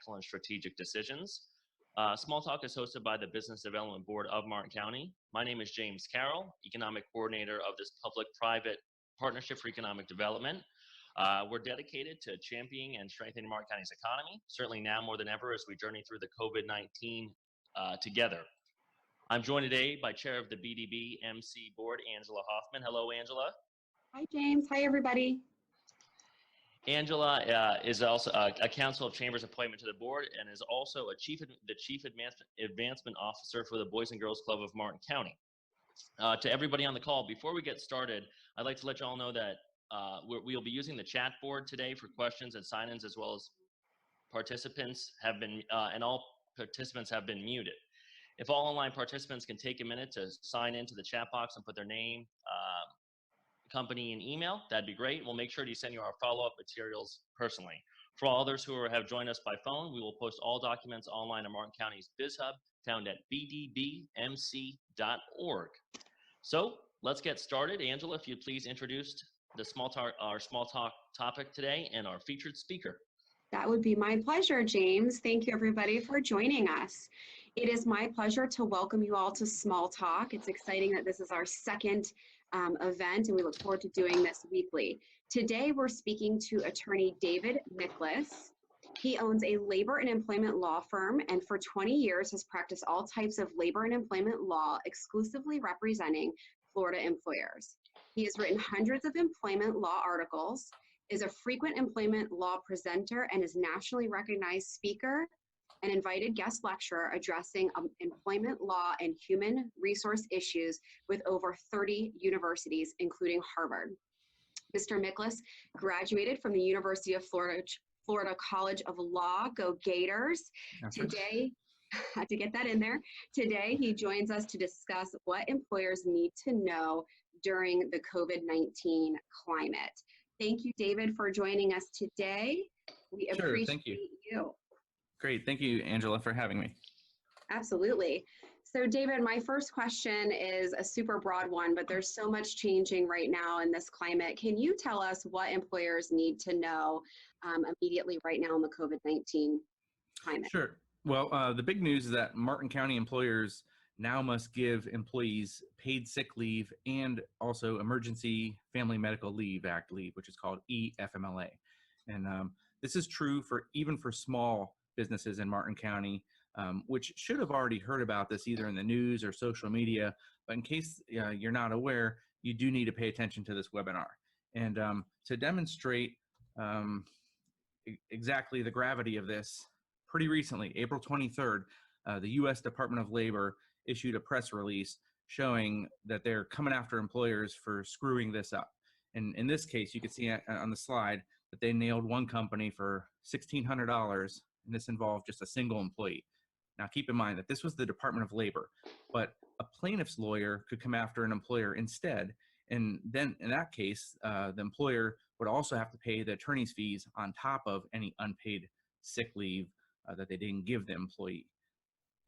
practical and strategic decisions. Small Talk is hosted by the Business Development Board of Martin County. My name is James Carroll, Economic Coordinator of this public-private Partnership for Economic Development. We're dedicated to championing and strengthening Martin County's economy, certainly now more than ever as we journey through the COVID-19 together. I'm joined today by Chair of the BDB MC Board, Angela Hoffman. Hello, Angela. Hi, James. Hi, everybody. Angela is also a Council of Chambers appointment to the board and is also the Chief Advancement Officer for the Boys and Girls Club of Martin County. To everybody on the call, before we get started, I'd like to let you all know that we'll be using the chat board today for questions and sign-ins, as well as participants have been, and all participants have been muted. If all online participants can take a minute to sign into the chat box and put their name, company, and email, that'd be great. We'll make sure to send you our follow-up materials personally. For all others who have joined us by phone, we will post all documents online at Martin County's BizHub, found at bdbmc.org. So let's get started. Angela, if you'd please introduce our small talk topic today and our featured speaker. That would be my pleasure, James. Thank you, everybody, for joining us. It is my pleasure to welcome you all to Small Talk. It's exciting that this is our second event, and we look forward to doing this weekly. Today, we're speaking to attorney David Miklas. He owns a labor and employment law firm, and for 20 years has practiced all types of labor and employment law, exclusively representing Florida employers. He has written hundreds of employment law articles, is a frequent employment law presenter, and is nationally recognized speaker and invited guest lecturer addressing employment law and human resource issues with over 30 universities, including Harvard. Mr. Miklas graduated from the University of Florida College of Law. Go Gators. Today, I had to get that in there. Today, he joins us to discuss what employers need to know during the COVID-19 climate. Thank you, David, for joining us today. We appreciate you. Great. Thank you, Angela, for having me. Absolutely. So, David, my first question is a super broad one, but there's so much changing right now in this climate. Can you tell us what employers need to know immediately right now in the COVID-19 climate? Sure. Well, the big news is that Martin County employers now must give employees paid sick leave and also Emergency Family Medical Leave Act leave, which is called EFMLA. And this is true even for small businesses in Martin County, which should have already heard about this either in the news or social media. But in case you're not aware, you do need to pay attention to this webinar. And to demonstrate exactly the gravity of this, pretty recently, April 23rd, the U.S. Department of Labor issued a press release showing that they're coming after employers for screwing this up. And in this case, you can see on the slide that they nailed one company for $1,600, and this involved just a single employee. Now, keep in mind that this was the Department of Labor, but a plaintiff's lawyer could come after an employer instead. And then in that case, the employer would also have to pay the attorney's fees on top of any unpaid sick leave that they didn't give the employee.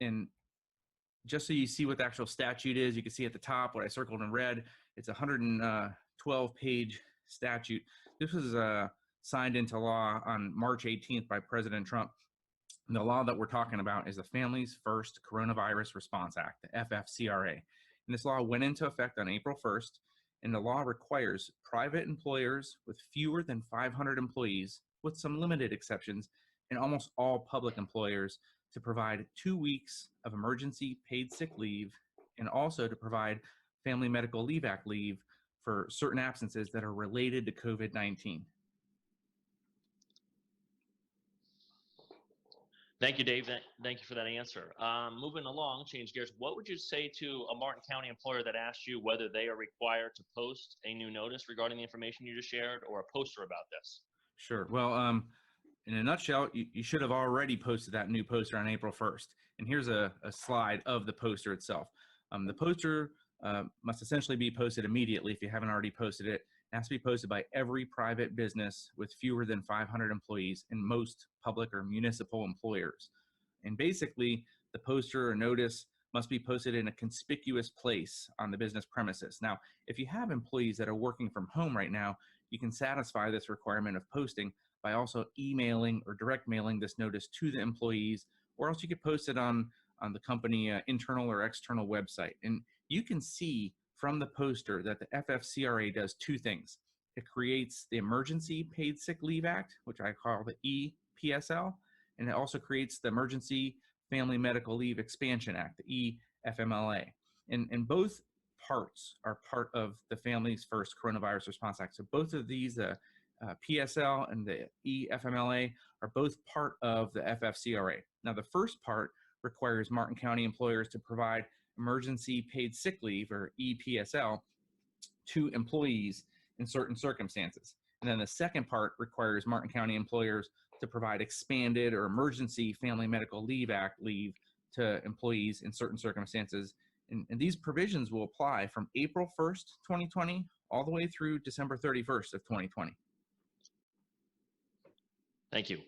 And just so you see what the actual statute is, you can see at the top what I circled in red. It's a 112-page statute. This was signed into law on March 18th by President Trump. And the law that we're talking about is the Families First Coronavirus Response Act, the FFCRA. And this law went into effect on April 1st, and the law requires private employers with fewer than 500 employees, with some limited exceptions, and almost all public employers to provide 2 weeks of emergency paid sick leave, and also to provide Family Medical Leave Act leave for certain absences that are related to COVID-19. Thank you, Dave. Thank you for that answer. Moving along, change gears. What would you say to a Martin County employer that asked you whether they are required to post a new notice regarding the information you just shared, or a poster about this? Sure. Well, in a nutshell, you should have already posted that new poster on April 1st. And here's a slide of the poster itself. The poster must essentially be posted immediately if you haven't already posted it. It has to be posted by every private business with fewer than 500 employees and most public or municipal employers. And basically, the poster or notice must be posted in a conspicuous place on the business premises. Now, if you have employees that are working from home right now, you can satisfy this requirement of posting by also emailing or direct mailing this notice to the employees, or else you could post it on the company internal or external website. And you can see from the poster that the FFCRA does two things. It creates the Emergency Paid Sick Leave Act, which I call the EPSL, and it also creates the Emergency Family Medical Leave Expansion Act, the EFMLA. And both parts are part of the Families First Coronavirus Response Act. So both of these, PSL and the EFMLA, are both part of the FFCRA. Now, the first part requires Martin County employers to provide emergency paid sick leave, or EPSL, to employees in certain circumstances. And then the second part requires Martin County employers to provide expanded or emergency family medical leave act leave to employees in certain circumstances. And these provisions will apply from April 1st, 2020, all the way through December 31st of 2020. Thank you.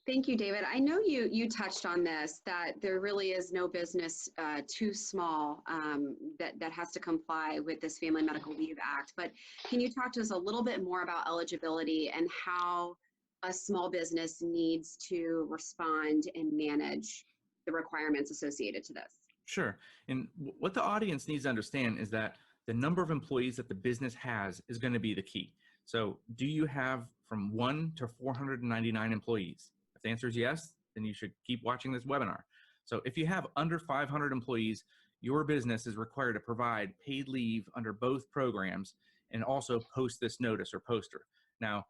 Thank you, David. I know you touched on this, that there really is no business too small that has to comply with this Family Medical Leave Act. But can you talk to us a little bit more about eligibility and how a small business needs to respond and manage the requirements associated to this? Sure. And what the audience needs to understand is that the number of employees that the business has is going to be the key. So do you have from 1 to 499 employees? If the answer is yes, then you should keep watching this webinar. So if you have under 500 employees, your business is required to provide paid leave under both programs and also post this notice or poster. Now,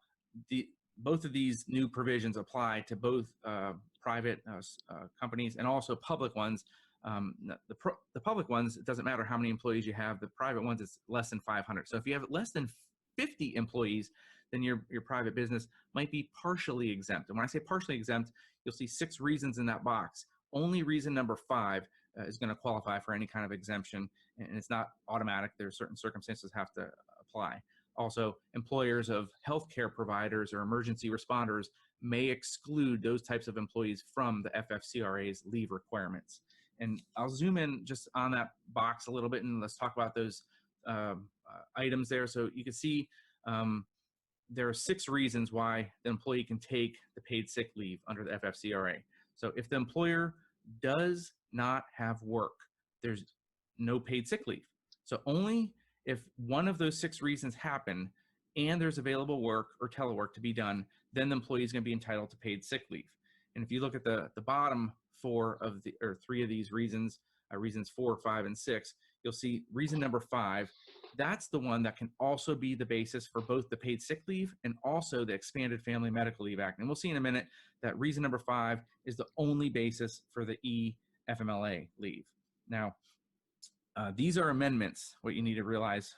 both of these new provisions apply to both private companies and also public ones. The public ones, it doesn't matter how many employees you have. The private ones, it's less than 500. So if you have less than 50 employees, then your private business might be partially exempt. And when I say partially exempt, you'll see 6 reasons in that box. Only reason number 5 is going to qualify for any kind of exemption, and it's not automatic. There are certain circumstances have to apply. Also, employers of healthcare providers or emergency responders may exclude those types of employees from the FFCRA's leave requirements. And I'll zoom in just on that box a little bit, and let's talk about those items there. So you can see there are 6 reasons why the employee can take the paid sick leave under the FFCRA. So if the employer does not have work, there's no paid sick leave. So only if one of those 6 reasons happen and there's available work or telework to be done, then the employee is going to be entitled to paid sick leave. And if you look at the bottom 3 of these reasons, reasons 4, 5, and 6, you'll see reason number 5. That's the one that can also be the basis for both the paid sick leave and also the Expanded Family Medical Leave Act. And we'll see in a minute that reason number 5 is the only basis for the EFMLA leave. Now, these are amendments, what you need to realize,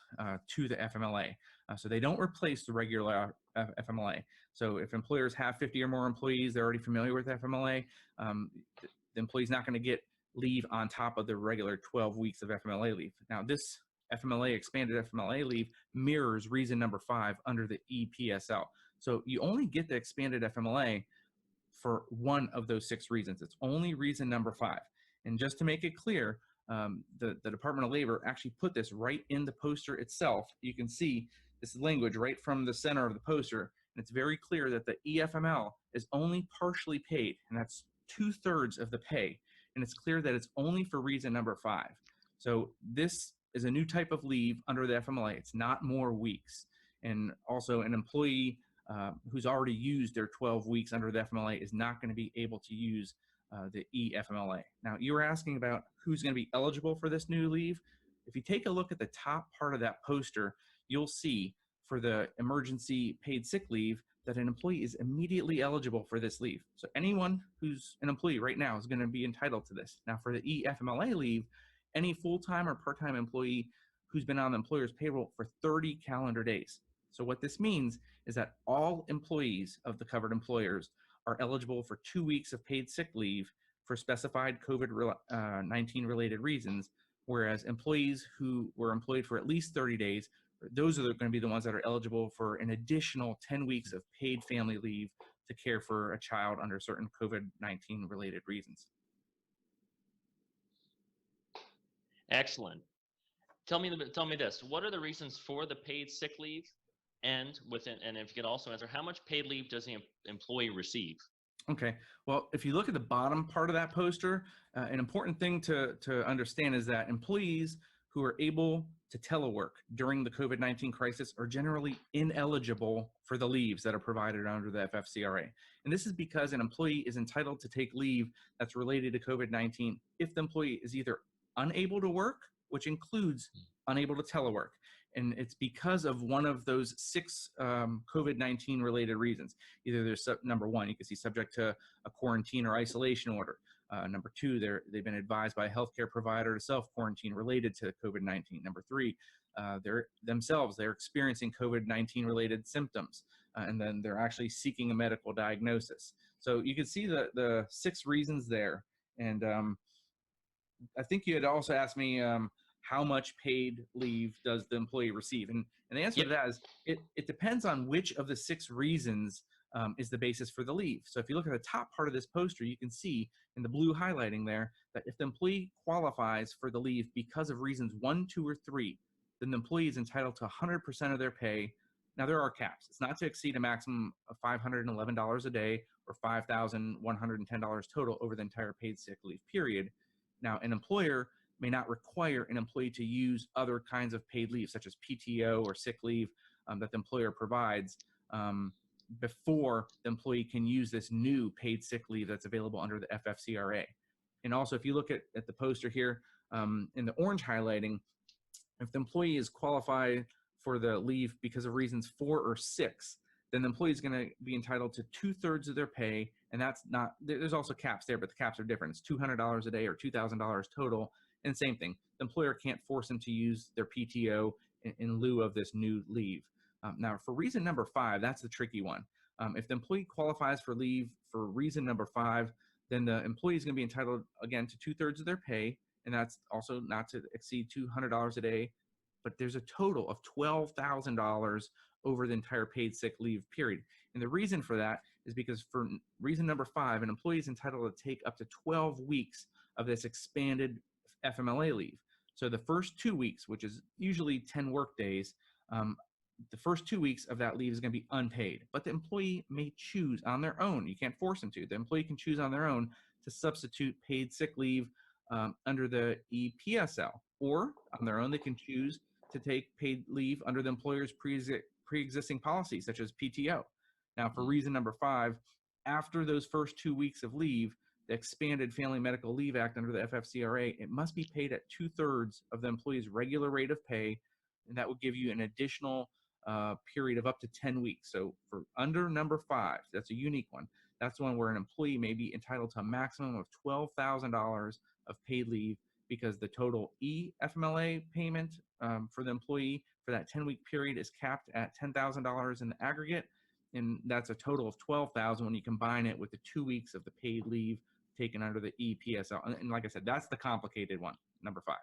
to the FMLA. So they don't replace the regular FMLA. So if employers have 50 or more employees, they're already familiar with FMLA, the employee's not going to get leave on top of the regular 12 weeks of FMLA leave. Now, this FMLA, expanded FMLA leave, mirrors reason number 5 under the EPSL. So you only get the expanded FMLA for one of those 6 reasons. It's only reason number 5. And just to make it clear, the Department of Labor actually put this right in the poster itself. You can see this language right from the center of the poster, and it's very clear that the EFML is only partially paid, and that's 2/3 of the pay. And it's clear that it's only for reason number 5. So this is a new type of leave under the FMLA. It's not more weeks. And also an employee who's already used their 12 weeks under the FMLA is not going to be able to use the EFMLA. Now, you were asking about who's going to be eligible for this new leave. If you take a look at the top part of that poster, you'll see for the emergency paid sick leave that an employee is immediately eligible for this leave. So anyone who's an employee right now is going to be entitled to this. Now, for the EFMLA leave, any full-time or part-time employee who's been on the employer's payroll for 30 calendar days. So what this means is that all employees of the covered employers are eligible for 2 weeks of paid sick leave for specified COVID-19 related reasons, whereas employees who were employed for at least 30 days, those are going to be the ones that are eligible for an additional 10 weeks of paid family leave to care for a child under certain COVID-19 related reasons. Excellent. Tell me this. What are the reasons for the paid sick leave? And if you could also answer, how much paid leave does the employee receive? Okay. Well, if you look at the bottom part of that poster, an important thing to understand is that employees who are able to telework during the COVID-19 crisis are generally ineligible for the leaves that are provided under the FFCRA. And this is because an employee is entitled to take leave that's related to COVID-19 if the employee is either unable to work, which includes unable to telework. And it's because of one of those 6 COVID-19 related reasons. Either there's number 1, you can see subject to a quarantine or isolation order. Number 2, they've been advised by a healthcare provider to self-quarantine related to COVID-19. Number 3, they're experiencing COVID-19 related symptoms, and then they're actually seeking a medical diagnosis. So you can see the 6 reasons there. And I think you had also asked me how much paid leave does the employee receive? And the answer to that is it depends on which of the 6 reasons is the basis for the leave. So if you look at the top part of this poster, you can see in the blue highlighting there that if the employee qualifies for the leave because of reasons 1, 2, or 3, then the employee is entitled to 100% of their pay. Now there are caps. It's not to exceed a maximum of $511 a day or $5,110 total over the entire paid sick leave period. Now, an employer may not require an employee to use other kinds of paid leave, such as PTO or sick leave that the employer provides before the employee can use this new paid sick leave that's available under the FFCRA. And also, if you look at the poster here in the orange highlighting, if the employee is qualified for the leave because of reasons 4 or 6, then the employee is going to be entitled to 2/3 of their pay. And that's not, there's also caps there, but the caps are different. It's $200 a day or $2,000 total. And same thing, the employer can't force them to use their PTO in lieu of this new leave. Now, for reason number 5, that's the tricky one. If the employee qualifies for leave for reason number 5, then the employee is going to be entitled, again, to 2/3 of their pay. And that's also not to exceed $200 a day. But there's a total of $12,000 over the entire paid sick leave period. And the reason for that is because for reason number 5, an employee is entitled to take up to 12 weeks of this expanded FMLA leave. So the first 2 weeks, which is usually 10 work days, the first 2 weeks of that leave is going to be unpaid, but the employee may choose on their own. You can't force them to. The employee can choose on their own to substitute paid sick leave under the EPSL, or on their own, they can choose to take paid leave under the employer's pre-existing policies, such as PTO. Now, for reason number 5, after those first 2 weeks of leave, the expanded Family Medical Leave Act under the FFCRA, it must be paid at 2/3 of the employee's regular rate of pay, and that would give you an additional period of up to 10 weeks. So for under number 5, that's a unique one. That's the one where an employee may be entitled to a maximum of $12,000 of paid leave because the total FMLA payment for the employee for that 10-week period is capped at $10,000 in the aggregate. And that's a total of $12,000 when you combine it with the 2 weeks of the paid leave taken under the EPSL. And like I said, that's the complicated one, number 5.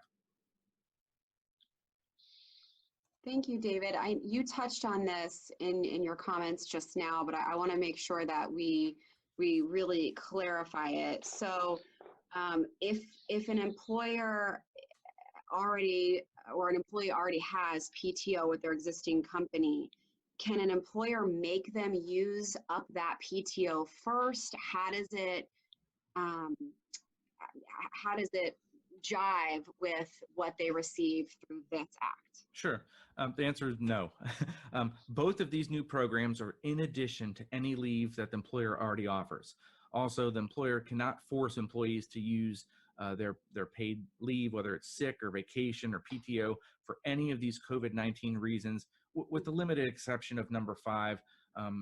Thank you, David. You touched on this in your comments just now, but I want to make sure that we really clarify it. So if an employer already or an employee already has PTO with their existing company, can an employer make them use up that PTO first? How does it jive with what they receive through this act? Sure. The answer is no. Both of these new programs are in addition to any leave that the employer already offers. Also, the employer cannot force employees to use their paid leave, whether it's sick or vacation or PTO, for any of these COVID-19 reasons, with the limited exception of number 5.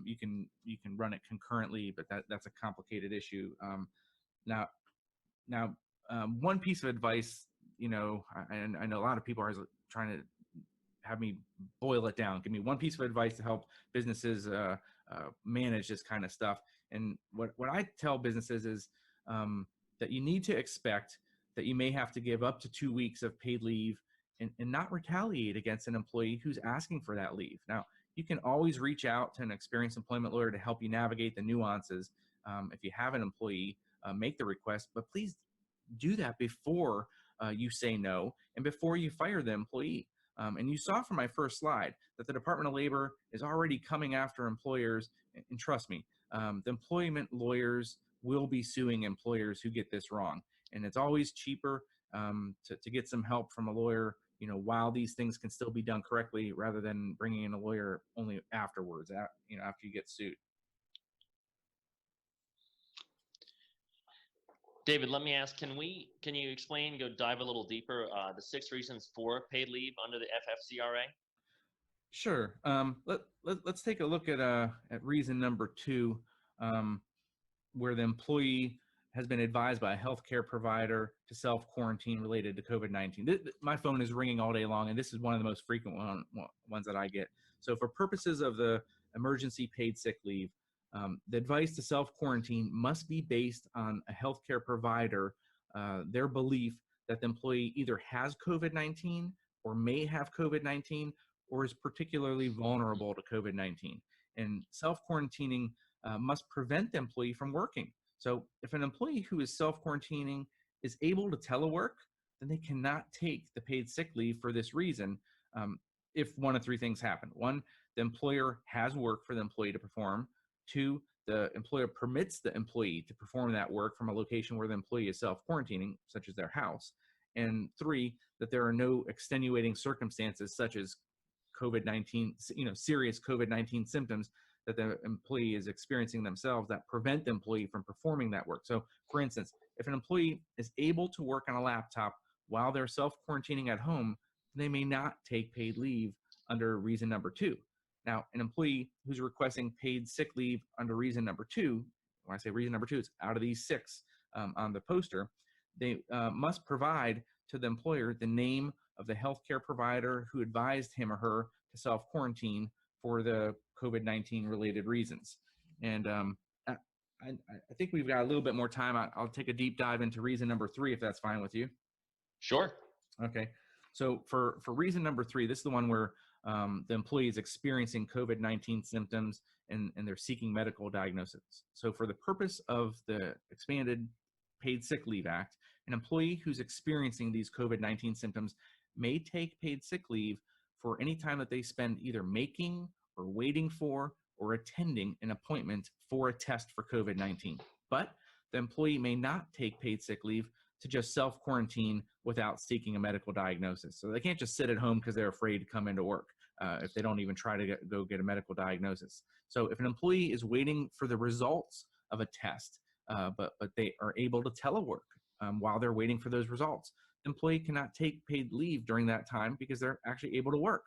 You can run it concurrently, but that's a complicated issue. Now, one piece of advice, and I know a lot of people are trying to have me boil it down. Give me one piece of advice to help businesses manage this kind of stuff. And what I tell businesses is that you need to expect that you may have to give up to 2 weeks of paid leave and not retaliate against an employee who's asking for that leave. Now, you can always reach out to an experienced employment lawyer to help you navigate the nuances. If you have an employee, make the request, but please do that before you say no and before you fire the employee. And you saw from my first slide that the Department of Labor is already coming after employers. And trust me, the employment lawyers will be suing employers who get this wrong. And it's always cheaper to get some help from a lawyer, while these things can still be done correctly, rather than bringing in a lawyer only afterwards, after you get sued. David, let me ask, can you explain, dive a little deeper, the 6 reasons for paid leave under the FFCRA? Sure. Let's take a look at reason number 2, where the employee has been advised by a healthcare provider to self-quarantine related to COVID-19. My phone is ringing all day long, and this is one of the most frequent ones that I get. So for purposes of the emergency paid sick leave, the advice to self-quarantine must be based on a healthcare provider, their belief that the employee either has COVID-19 or may have COVID-19 or is particularly vulnerable to COVID-19. And self-quarantining must prevent the employee from working. So if an employee who is self-quarantining is able to telework, then they cannot take the paid sick leave for this reason, if one of 3 things happen. 1, the employer has work for the employee to perform. 2, the employer permits the employee to perform that work from a location where the employee is self-quarantining, such as their house. And 3, that there are no extenuating circumstances such as COVID-19, serious COVID-19 symptoms that the employee is experiencing themselves that prevent the employee from performing that work. So for instance, if an employee is able to work on a laptop while they're self-quarantining at home, they may not take paid leave under reason number 2. Now, an employee who's requesting paid sick leave under reason number 2, when I say reason number 2, it's out of these 6 on the poster, they must provide to the employer the name of the healthcare provider who advised him or her to self-quarantine for the COVID-19 related reasons. And I think we've got a little bit more time. I'll take a deep dive into reason number 3, if that's fine with you. Sure. Okay. So for reason number 3, this is the one where the employee is experiencing COVID-19 symptoms and they're seeking medical diagnosis. So for the purpose of the expanded Paid Sick Leave Act, an employee who's experiencing these COVID-19 symptoms may take paid sick leave for any time that they spend either making or waiting for or attending an appointment for a test for COVID-19. But the employee may not take paid sick leave to just self-quarantine without seeking a medical diagnosis. So they can't just sit at home because they're afraid to come into work if they don't even try to go get a medical diagnosis. So if an employee is waiting for the results of a test, but they are able to telework while they're waiting for those results, the employee cannot take paid leave during that time because they're actually able to work.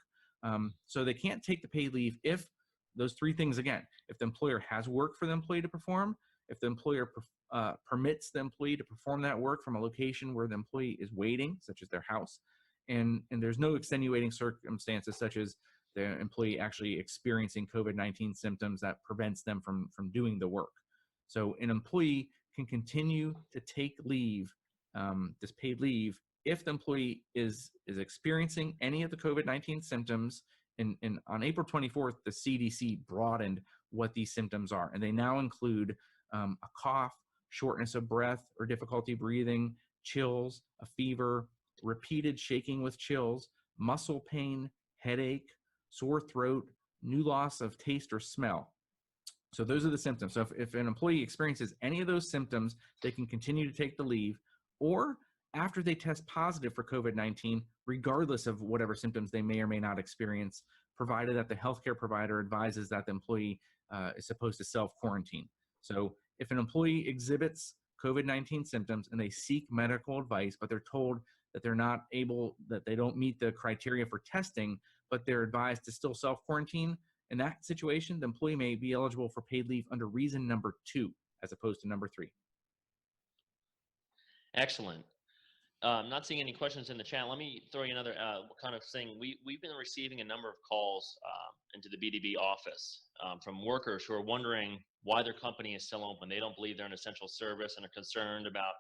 So they can't take the paid leave if those 3 things again: if the employer has work for the employee to perform, if the employer permits the employee to perform that work from a location where the employee is waiting, such as their house, and there's no extenuating circumstances such as the employee actually experiencing COVID-19 symptoms that prevents them from doing the work. So an employee can continue to take leave, this paid leave, if the employee is experiencing any of the COVID-19 symptoms. And on April 24th, the CDC broadened what these symptoms are, and they now include a cough, shortness of breath or difficulty breathing, chills, a fever, repeated shaking with chills, muscle pain, headache, sore throat, new loss of taste or smell. So those are the symptoms. So if an employee experiences any of those symptoms, they can continue to take the leave, or after they test positive for COVID-19, regardless of whatever symptoms they may or may not experience, provided that the healthcare provider advises that the employee is supposed to self-quarantine. So if an employee exhibits COVID-19 symptoms and they seek medical advice, but they're told that they're not able, that they don't meet the criteria for testing, but they're advised to still self-quarantine, in that situation, the employee may be eligible for paid leave under reason number 2, as opposed to number 3. Excellent. I'm not seeing any questions in the chat. Let me throw you another kind of thing. We've been receiving a number of calls into the BDB office from workers who are wondering why their company is still open. They don't believe they're an essential service and are concerned about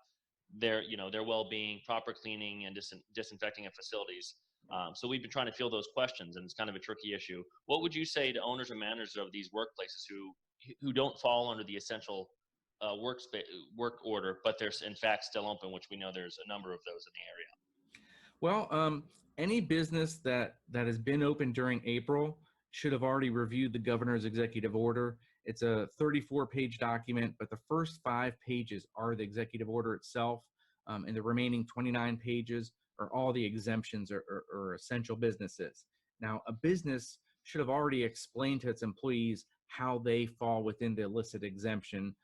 their well-being, proper cleaning, and disinfecting of facilities. So we've been trying to field those questions, and it's kind of a tricky issue. What would you say to owners and managers of these workplaces who don't fall under the essential work order, but they're in fact still open, which we know there's a number of those in the area? Well, any business that has been open during April should have already reviewed the governor's executive order. It's a 34-page document, but the first 5 pages are the executive order itself, and the remaining 29 pages are all the exemptions or essential businesses. Now, a business should have already explained to its employees how they fall within the illicit exemption.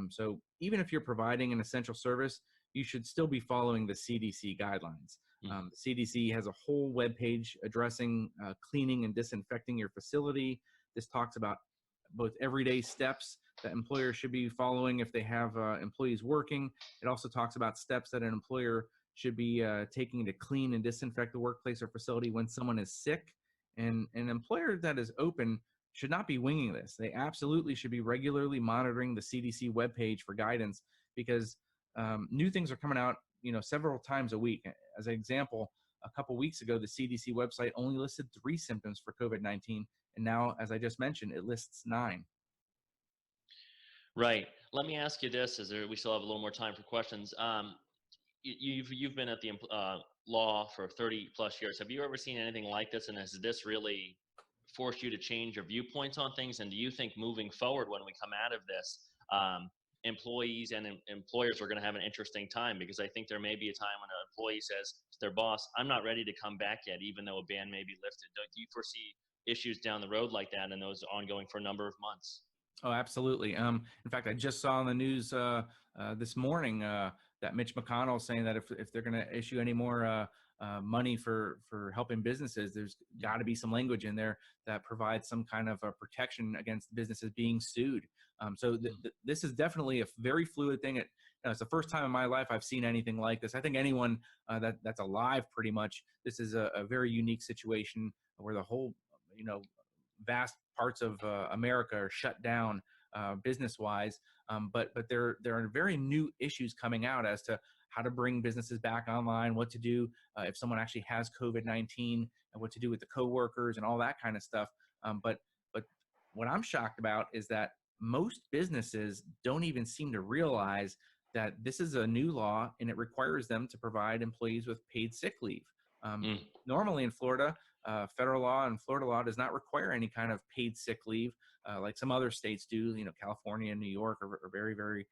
So even if you're providing an essential service, you should still be following the CDC guidelines. The CDC has a whole webpage addressing cleaning and disinfecting your facility. This talks about both everyday steps that employers should be following if they have employees working. It also talks about steps that an employer should be taking to clean and disinfect the workplace or facility when someone is sick. And an employer that is open should not be winging this. They absolutely should be regularly monitoring the CDC webpage for guidance, because new things are coming out, several times a week. As an example, a couple weeks ago, the CDC website only listed 3 symptoms for COVID-19, and now, as I just mentioned, it lists 9. Right. Let me ask you this, as we still have a little more time for questions. You've been at the law for 30 plus years. Have you ever seen anything like this? And has this really forced you to change your viewpoints on things? And do you think moving forward, when we come out of this, employees and employers are going to have an interesting time? Because I think there may be a time when an employee says to their boss, I'm not ready to come back yet, even though a ban may be lifted. Do you foresee issues down the road like that, and those ongoing for a number of months? Oh, absolutely. In fact, I just saw on the news this morning that Mitch McConnell is saying that if they're going to issue any more money for helping businesses, there's got to be some language in there that provides some kind of a protection against businesses being sued. So this is definitely a very fluid thing. It's the first time in my life I've seen anything like this. I think anyone that's alive, pretty much, this is a very unique situation where the whole, vast parts of America are shut down business-wise, but there are very new issues coming out as to how to bring businesses back online, what to do if someone actually has COVID-19, and what to do with the coworkers and all that kind of stuff. But what I'm shocked about is that most businesses don't even seem to realize that this is a new law and it requires them to provide employees with paid sick leave. Normally in Florida, federal law and Florida law does not require any kind of paid sick leave like some other states do. California and New York are very, very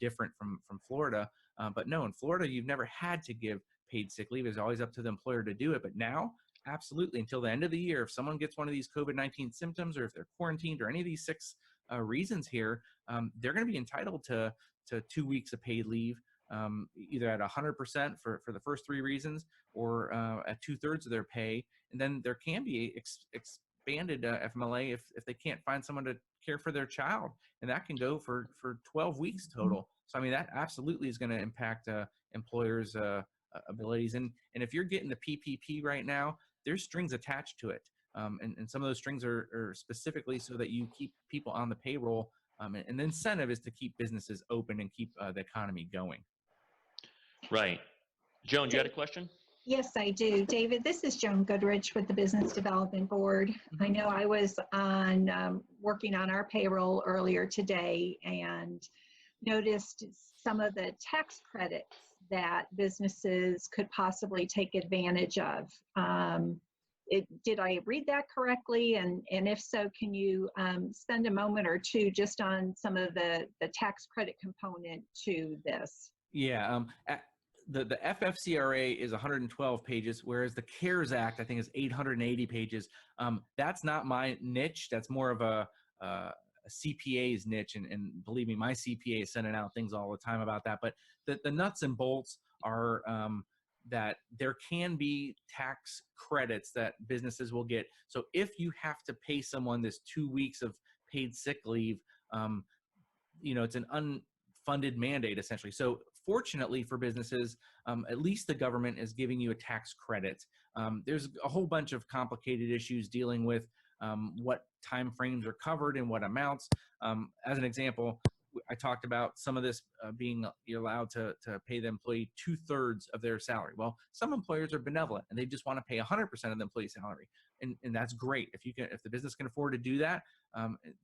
different from Florida. But no, in Florida, you've never had to give paid sick leave. It's always up to the employer to do it. But now, absolutely, until the end of the year, if someone gets one of these COVID-19 symptoms, or if they're quarantined, or any of these 6 reasons here, they're going to be entitled to 2 weeks of paid leave, either at 100% for the first 3 reasons, or at 2/3 of their pay. And then there can be expanded FMLA if they can't find someone to care for their child, and that can go for 12 weeks total. So I mean, that absolutely is going to impact employers' abilities. And if you're getting the PPP right now, there's strings attached to it, and some of those strings are specifically so that you keep people on the payroll, and the incentive is to keep businesses open and keep the economy going. Right. Joan, you had a question? Yes, I do. David, this is Joan Goodrich with the Business Development Board. I know I was working on our payroll earlier today and noticed some of the tax credits that businesses could possibly take advantage of. Did I read that correctly? And if so, can you spend a moment or two just on some of the tax credit component to this? Yeah. The FFCRA is 112 pages, whereas the CARES Act, I think, is 880 pages. That's not my niche. That's more of a CPA's niche. And believe me, my CPA is sending out things all the time about that. But the nuts and bolts are that there can be tax credits that businesses will get. So if you have to pay someone this 2 weeks of paid sick leave, it's an unfunded mandate, essentially. So fortunately for businesses, at least the government is giving you a tax credit. There's a whole bunch of complicated issues dealing with what timeframes are covered and what amounts. As an example, I talked about some of this being allowed to pay the employee 2/3 of their salary. Well, some employers are benevolent and they just want to pay 100% of the employee's salary. and that's great. If the business can afford to do that,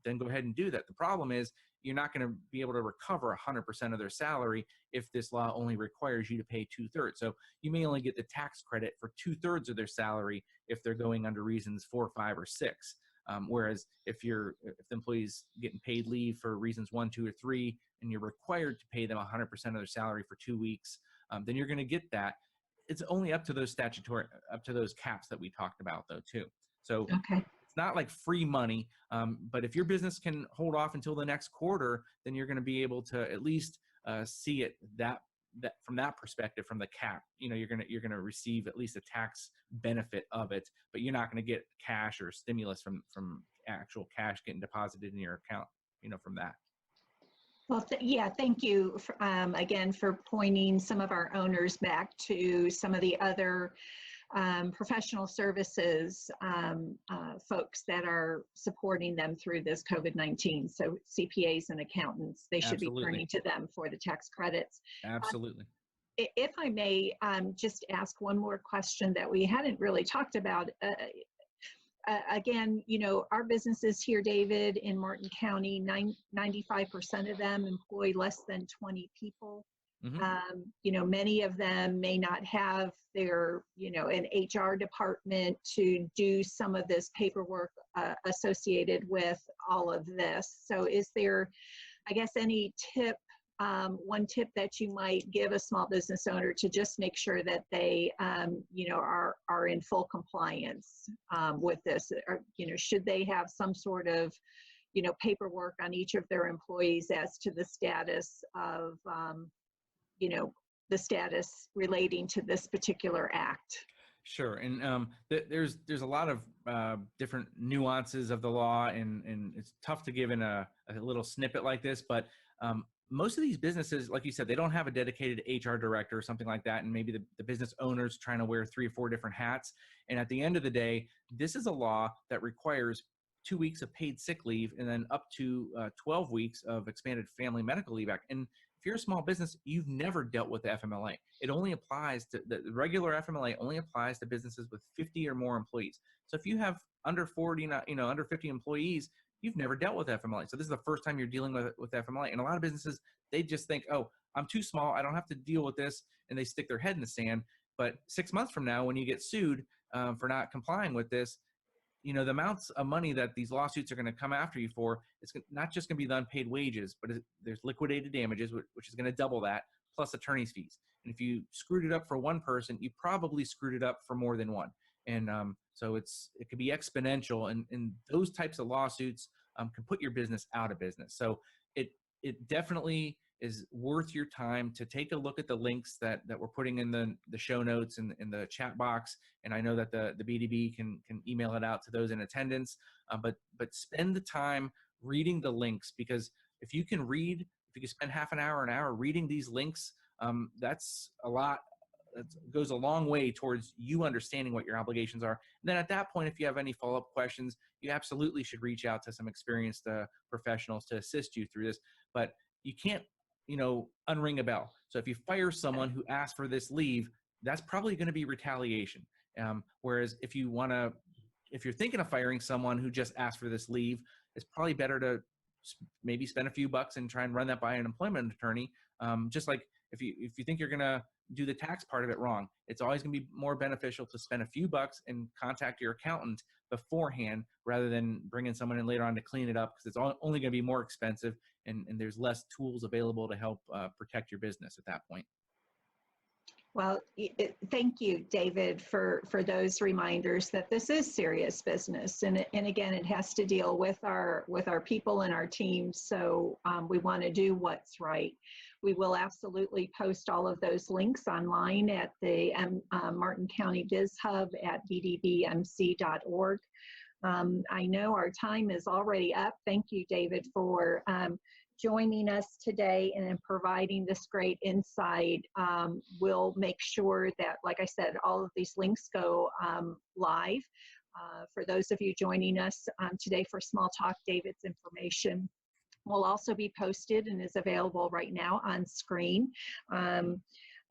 then go ahead and do that. The problem is you're not going to be able to recover 100% of their salary if this law only requires you to pay 2/3. So you may only get the tax credit for 2/3 of their salary if they're going under reasons 4, 5, or 6. Whereas if the employee's getting paid leave for reasons 1, 2, or 3, and you're required to pay them 100% of their salary for 2 weeks, then you're going to get that. It's only up to those caps that we talked about, though, too. So Okay. it's not like free money, but if your business can hold off until the next quarter, then you're going to be able to at least see it that from that perspective, from the cap. You're going to receive at least a tax benefit of it, but you're not going to get cash or stimulus from actual cash getting deposited in your account, from that. Well, yeah, thank you again for pointing some of our owners back to some of the other professional services folks that are supporting them through this COVID-19. So CPAs and accountants, they should Absolutely. be turning to them for the tax credits. Absolutely. If I may just ask one more question that we hadn't really talked about. Again, our businesses here, David, in Martin County, 95% of them employ less than 20 people. Mm-hmm. Many of them may not have their, an HR department to do some of this paperwork associated with all of this. So is there, I guess, any tip, one tip that you might give a small business owner to just make sure that they, are in full compliance with this? Or, should they have some sort of, paperwork on each of their employees as to the status of, the status relating to this particular act? Sure. And there's a lot of different nuances of the law, and it's tough to give in a little snippet like this, but most of these businesses, like you said, they don't have a dedicated HR director or something like that, and maybe the business owner's trying to wear 3 or 4 different hats. And at the end of the day, this is a law that requires 2 weeks of paid sick leave and then up to 12 weeks of expanded family medical leave act. And if you're a small business, you've never dealt with the FMLA. It only applies to the regular FMLA only applies to businesses with 50 or more employees. So if you have under 40, under 50 employees, you've never dealt with FMLA. So this is the first time you're dealing with FMLA. And a lot of businesses, they just think, oh, I'm too small, I don't have to deal with this, and they stick their head in the sand. But 6 months from now, when you get sued for not complying with this, the amounts of money that these lawsuits are going to come after you for, it's not just going to be the unpaid wages, but there's liquidated damages, which is going to double that, plus attorney's fees. And if you screwed it up for one person, you probably screwed it up for more than one. And so it could be exponential, and those types of lawsuits can put your business out of business. So it definitely is worth your time to take a look at the links that we're putting in the show notes and in the chat box. And I know that the BDB can email it out to those in attendance, but spend the time reading the links, because if you can spend half an hour reading these links, that's a lot. That goes a long way towards you understanding what your obligations are. And then at that point, if you have any follow-up questions, you absolutely should reach out to some experienced professionals to assist you through this. But you can't, unring a bell. So if you fire someone who asked for this leave, that's probably going to be retaliation. Whereas if you're thinking of firing someone who just asked for this leave, it's probably better to maybe spend a few bucks and try and run that by an employment attorney. Just like if you think you're going to do the tax part of it wrong, it's always going to be more beneficial to spend a few bucks and contact your accountant beforehand rather than bringing someone in later on to clean it up, because it's only going to be more expensive, and there's less tools available to help protect your business at that point. Well, thank you, David, for those reminders that this is serious business, and again, it has to deal with our people and our teams. So we want to do what's right. We will absolutely post all of those links online at the Martin County Biz Hub at bdbmc.org. I know our time is already up. Thank you, David, for joining us today and providing this great insight. We'll make sure that, like I said, all of these links go live. For those of you joining us today for Small Talk, David's information will also be posted and is available right now on screen.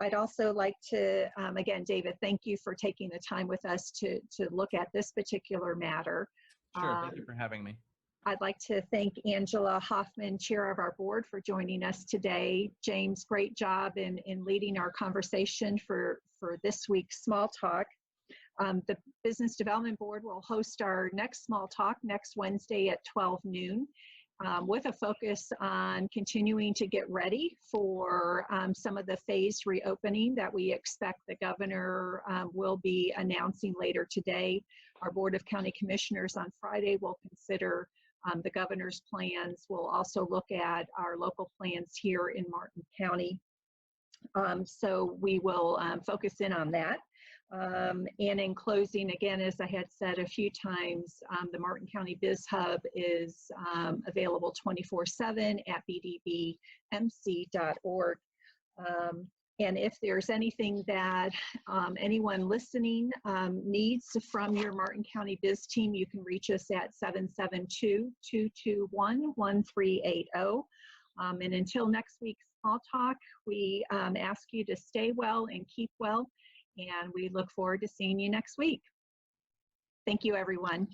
I'd also like to, again, David, thank you for taking the time with us to look at this particular matter. Sure, thank you for having me. I'd like to thank Angela Hoffman, chair of our board, for joining us today. James, great job in leading our conversation for this week's Small Talk. The Business Development Board will host our next Small Talk next Wednesday at 12 noon. With a focus on continuing to get ready for some of the phased reopening that we expect the governor will be announcing later today. Our Board of County Commissioners on Friday will consider the governor's plans. We'll also look at our local plans here in Martin County. So we will focus in on that. And in closing, again, as I had said a few times, the Martin County Biz Hub is available 24/7 at bdbmc.org. And if there's anything that anyone listening needs from your Martin County Biz team, you can reach us at 772-221-1380. And until next week's Small Talk, we ask you to stay well and keep well. And we look forward to seeing you next week. Thank you, everyone.